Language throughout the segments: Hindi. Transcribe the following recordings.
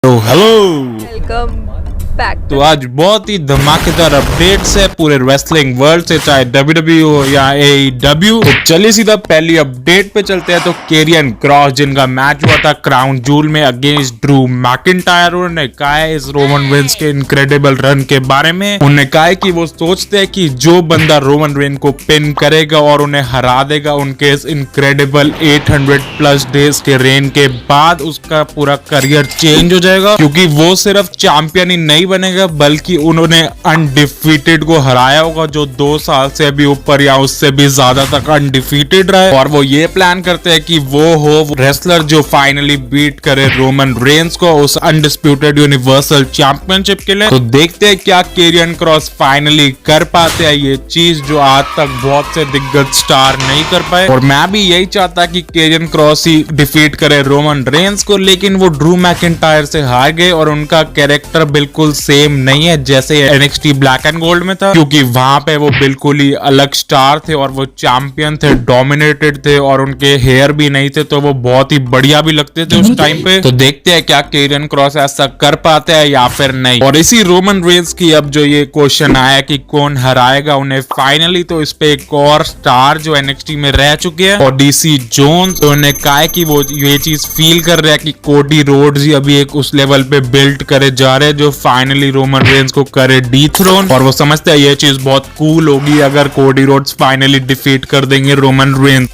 तो हेलो वेलकम बैक तो आज बहुत ही धमाकेदार अपडेट्स है पूरे रेसलिंग वर्ल्ड से, चाहे WWE हो या AEW। तो चलिए सीधा पहली अपडेट पे चलते हैं। तो केरियन क्रॉस जिनका मैच हुआ था क्राउन जूल में अगेंस्ट ड्रू मैकिंटायर, उन्होंने कहा है इस रोमन रेंस के इनक्रेडिबल रन के बारे में। उन्होंने कहा है कि वो सोचते हैं कि जो बंदा रोमन रेन को पिन करेगा और उन्हें हरा देगा उनके इस इनक्रेडिबल 800+ डेज के रेन के बाद, उसका पूरा करियर चेंज हो जाएगा, क्योंकि वो सिर्फ चैंपियन ही नहीं बनेगा बल्कि उन्होंने अनडिफीटेड को हराया होगा जो 2 साल से भी ऊपर या उससे भी ज्यादा तक अनडिफीटेड रहा है। और वो ये प्लान करते हैं कि वो हो रेसलर जो फाइनली बीट करे रोमन रेंस को उस अनडिस्प्यूटेड यूनिवर्सल चैंपियनशिप के लिए। तो देखते हैं क्या केरियन क्रॉस फाइनली कर पाते हैं ये चीज जो आज तक बहुत से दिग्गज स्टार नहीं कर पाए। और मैं भी यही चाहता कि केरियन क्रॉस ही डिफीट करे रोमन रेंस को, लेकिन वो ड्रू मैकिंटायर से हार गए और उनका कैरेक्टर बिल्कुल सेम नहीं है जैसे NXT ब्लैक एंड गोल्ड में था, क्योंकि वहां पे वो बिल्कुल ही अलग स्टार थे और वो चैंपियन थे, डोमिनेटेड थे और उनके हेयर भी नहीं थे, तो वो बहुत ही बढ़िया भी लगते थे उस टाइम पे। तो देखते हैं क्या केरियन क्रॉस ऐसा कर पाते हैं या फिर नहीं। और इसी रोमन रेंस की अब जो ये क्वेश्चन आया कि कौन हराएगा उन्हें फाइनली, तो इस पे एक और स्टार जो NXT में रह चुके हैं और DC जोन्स, तो उन्हें कहा है कि वो ये चीज फील कर रहे हैं कि कोडी रोड्स ही अभी एक उस लेवल पे बिल्ड करे जा रहे हैं जो फाइनली रोमन रेंस को करे डीथ्रोन। और वो समझते हैं ये चीज बहुत कूल होगी अगर कोडी रोड्स फाइनली डिफीट कर देंगे रोमन रेंस।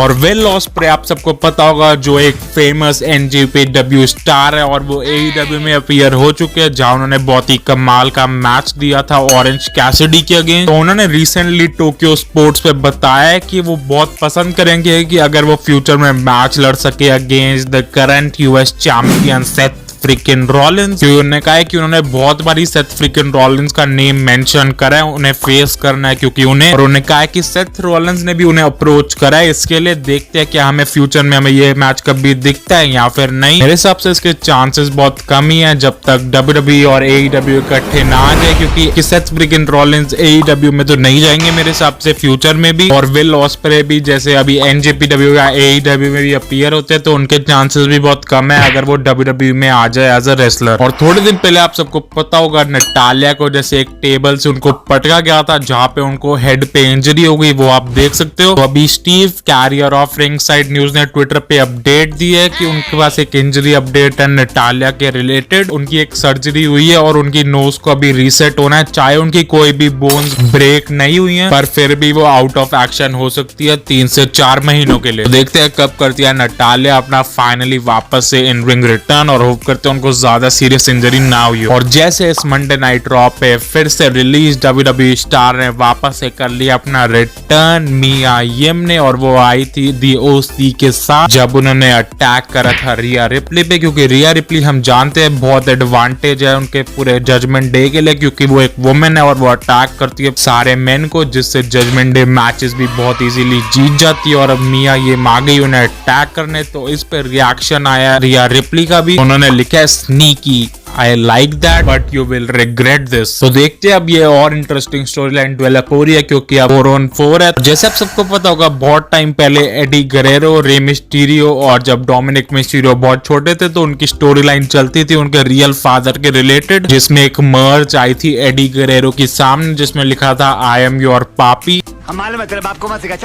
और विल ऑस्प्रे आप सबको पता होगा जो एक फेमस NJPW स्टार है और वो AEW में अपीयर हो चुके हैं, जहां उन्होंने बहुत ही कमाल का मैच दिया था ऑरेंज कैसिडी के अगेंस्ट। तो उन्होंने रिसेंटली टोक्यो स्पोर्ट्स पे बताया है कि वो बहुत पसंद करेंगे कि अगर वो फ्यूचर में मैच लड़ सके against the current US champion Seth fricking Rollins. उन्होंने कहा है कि उन्होंने बहुत बारी सेथ फ्रिकन रॉलिंस का नेम मेंशन करा है, उन्हें फेस करना है क्योंकि उन्होंने कहा है कि सेथ रॉलिंस ने भी उन्हें अप्रोच करा है। इसके लिए देखते हैं क्या हमें फ्यूचर में हमें ये मैच कभी दिखता है या फिर नहीं। मेरे हिसाब से इसके चांसेस बहुत कम ही है जब तक WWE और AEW इकट्ठे ना आ जाए, क्योंकि सेथ फ्रिकन रॉलिंस AEW में तो नहीं जाएंगे मेरे हिसाब से फ्यूचर में भी। और विल ऑस्प्रे भी जैसे अभी NJPW या AEW में भी अपीयर होते हैं तो उनके चांसेस भी बहुत कम है अगर वो WWE में आ जाए एज अ रेसलर। और थोड़े दिन पहले आप सबको पता होगा नटालिया को जैसे एक टेबल से उनको पटका गया था जहां पे उनको हेड पे इंजरी हो गई, वो आप देख सकते हो। तो अभी Steve carrier of ringside news ने ट्विटर पे अपडेट दी है कि उनके पास एक इंजरी अपडेट है नटालिया के रिलेटेड। उनकी एक सर्जरी हुई है और उनकी नोज को अभी रीसेट होना है, चाहे उनकी कोई भी बोन्स ब्रेक नहीं हुई है पर फिर भी वो आउट ऑफ एक्शन हो सकती है 3 से 4 महीनों के लिए। तो देखते हैं कब करती है नटालिया अपना फाइनली वापस से इन रिंग रिटर्न, और होप करते हैं उनको ज्यादा सीरियस इंजरी ना हुई हो। और जैसे इस मंडे नाइट रॉ पे फिर से रिलीज WWE स्टार ने वापस से कर लिया अपना रिटर्न मिया यिम ने, और वो आई थी दी OC के साथ जब उन्होंने अटैक करा था रिया रिप्ली पे, क्योंकि रिया रिप्ली हम जानते हैं बहुत एडवांटेज है उनके पूरे जजमेंट डे के लिए, क्योंकि वो एक वुमेन है और वो अटैक करती है सारे मेन को, जिससे जजमेंट डे मैचेस भी बहुत इजीली जीत जाती है। और अब मिया यिम आ गई उन्हें अटैक करने, तो इस पे रिएक्शन आया रिया रिप्ली का भी। उन्होंने लिखा है sneaky, I like that but you will regret this। तो देखते हैं अब ये और इंटरेस्टिंग स्टोरी लाइन डेवलप हो रही है, क्योंकि अब 4-on-4 है। जैसे आप सबको पता होगा बहुत टाइम पहले एडी गरेरो, रे मिस्टीरियो और जब डोमिनिक मिस्टीरियो बहुत छोटे थे तो उनकी स्टोरी लाइन चलती थी उनके रियल फादर के रिलेटेड, जिसमें एक मर्ज आई थी एडी गरेरो के सामने जिसमें लिखा था आई एम योर पापी।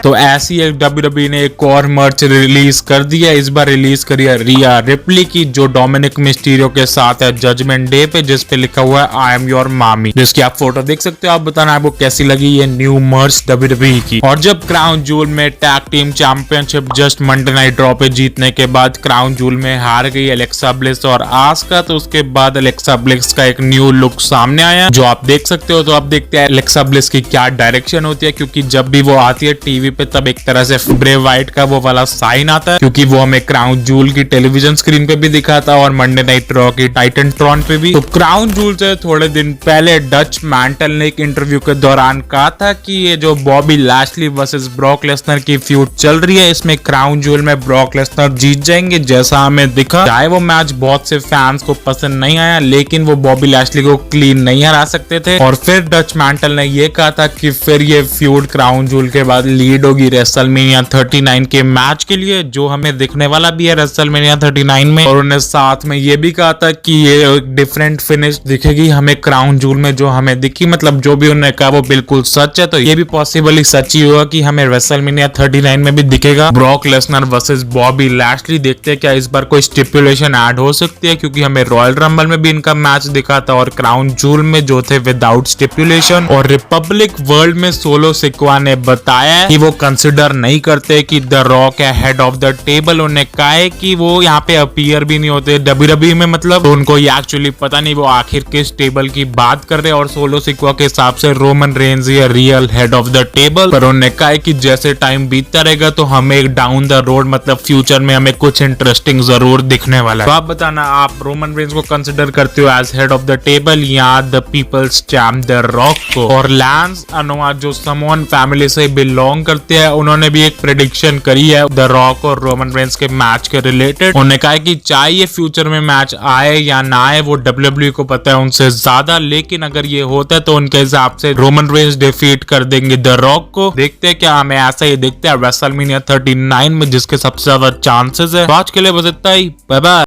तो ऐसी एक WWE ने एक और मर्च रिलीज कर दिया, इस बार रिलीज करी है रिया रिप्ली की जो डोमिनिक मिस्टीरियो के साथ है जजमेंट डे पे, जिस पे लिखा हुआ है आई एम योर मामी, जिसकी आप फोटो देख सकते हो। आप बताना आपको कैसी लगी ये न्यू मर्च WWE की। और जब क्राउन जूल में tag team championship just Monday night draw पे जीतने के बाद क्राउन जूल में हार गई एलेक्सा ब्लिस और आस्का, तो उसके बाद एलेक्सा ब्लिस का एक न्यू लुक सामने आया जो आप देख सकते हो। तो आप देखते हैं एलेक्सा ब्लिस की क्या डायरेक्शन होती है, क्योंकि जब भी वो आती है टीवी पे तब एक तरह से ब्रे वाइट का वो वाला साइन आता है, क्योंकि वो हमें क्राउन जूल की टेलीविजन स्क्रीन पे भी दिखा था और मंडे नाइट रॉ की टाइटन ट्रॉन पे भी। तो क्राउन जूल से थोड़े दिन पहले डच मैंटल ने एक इंटरव्यू के दौरान कहा था कि ये जो Bobby Lashley versus Brock Lesnar की फ्यूड चल रही है इसमें क्राउन जूल में ब्रॉक लेसनर जीत जाएंगे, जैसा हमें दिखा। चाहे वो मैच बहुत से फैंस को पसंद नहीं आया, लेकिन वो बॉबी लैशली को क्लीन नहीं हरा सकते थे। और फिर डच मैंटल ने ये कहा था कि फिर ये फ्यूड क्राउन जूल के बाद लीड होगी रेसलमेनिया 39 के मैच के लिए, जो हमें दिखने वाला भी है रेसलमेनिया 39 में। और उन्होंने साथ में ये भी कहा था कि ये एक डिफरेंट फिनिश दिखेगी हमें क्राउन जूल में, जो हमें दिखी, मतलब जो भी उन्होंने कहा वो बिल्कुल सच है। तो ये भी पॉसिबली सच ही होगा कि हमें रेसलमेनिया 39 में भी दिखेगा Brock Lesnar versus Bobby Lashley. देखते हैं क्या इस बार कोई स्टिपुलेशन ऐड हो सकती है, क्योंकि हमें रॉयल रंबल में भी इनका मैच दिखा था और क्राउन जूल में जो थे विदाउट स्टिपुलेशन। और रिपब्लिक वर्ल्ड में सोलो सिक्वा ने बताया कि वो कंसिडर नहीं करते कि द रॉक है हेड ऑफ द टेबल। उन्होंने कहा है कि वो यहाँ पे अपीयर भी नहीं होते WWE में, मतलब तो उनको ये एक्चुअली पता नहीं वो आखिर किस टेबल की बात कर रहे हैं। और सोलो सिक्वा के हिसाब से Roman Reigns he real head of the table. पर उन्होंने कहा है कि जैसे टाइम बीतता रहेगा तो हमें एक डाउन द रोड, मतलब फ्यूचर में हमें कुछ इंटरेस्टिंग जरूर दिखने वाला है। तो आप बताना, आप रोमन रेंज को कंसिडर करते हो as head of the table या the people's champ the rock को? और लैंस अनोआ जो समोन फैमिली से बिलोंग करते हैं, उन्होंने भी एक प्रेडिक्शन करी है द रॉक और रोमन रेंज के मैच के रिलेटेड। उन्होंने कहा है कि चाहे ये फ्यूचर में मैच आए या ना आए, वो WWE को पता है उनसे ज्यादा, लेकिन अगर ये होता है तो उनके हिसाब से रोमन रेंज डिफीट कर देंगे द रॉक को। देखते हैं क्या हमें ऐसा ही देखते हैं रेसलमेनिया 39 में, जिसके सबसे ज्यादा चांसेस है। तो आज के लिए बस इतना ही, बाय बाय।